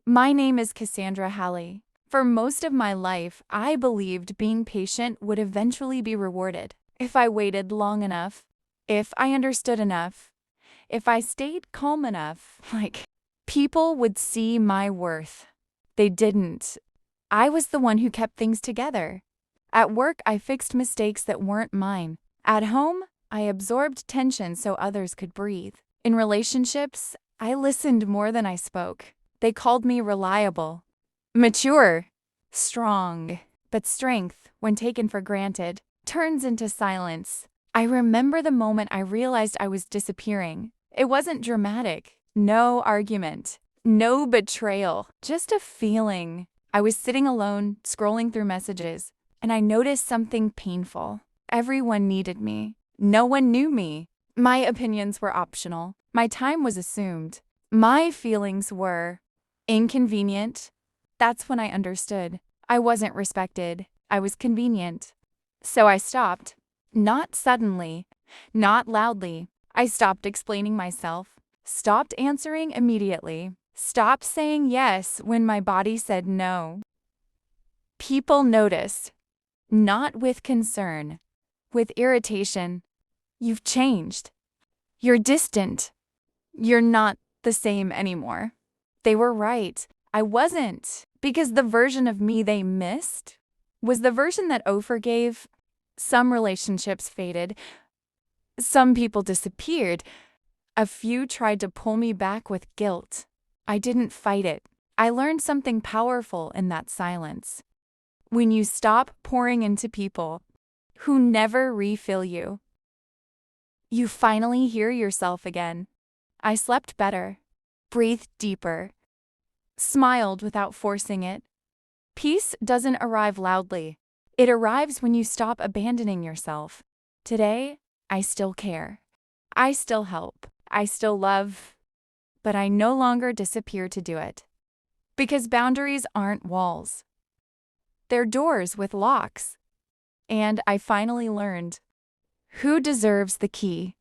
My name is Cassandra Halley. For most of my life, I believed being patient would eventually be rewarded. If I waited long enough, if I understood enough, if I stayed calm enough, people would see my worth. They didn't. I was the one who kept things together. At work, I fixed mistakes that weren't mine. At home, I absorbed tension so others could breathe. In relationships, I listened more than I spoke. They called me reliable, mature, strong. But strength, when taken for granted, turns into silence. I remember the moment I realized I was disappearing. It wasn't dramatic. No argument. No betrayal. Just a feeling. I was sitting alone, scrolling through messages, and I noticed something painful. Everyone needed me. No one knew me. My opinions were optional. My time was assumed. My feelings were inconvenient. That's when I understood. I wasn't respected. I was convenient. So I stopped. Not suddenly, not loudly. I stopped explaining myself, stopped answering immediately, stopped saying yes when my body said no. People noticed, not with concern, with irritation. You've changed. You're distant. You're not the same anymore. They were right. I wasn't, because the version of me they missed was the version that overgave. Some relationships faded. Some people disappeared. A few tried to pull me back with guilt. I didn't fight it. I learned something powerful in that silence. When you stop pouring into people who never refill you, you finally hear yourself again. I slept better, breathed deeper, smiled without forcing it. Peace doesn't arrive loudly. It arrives when you stop abandoning yourself. Today, I still care. I still help. I still love. But I no longer disappear to do it. Because boundaries aren't walls. They're doors with locks. And I finally learned who deserves the key.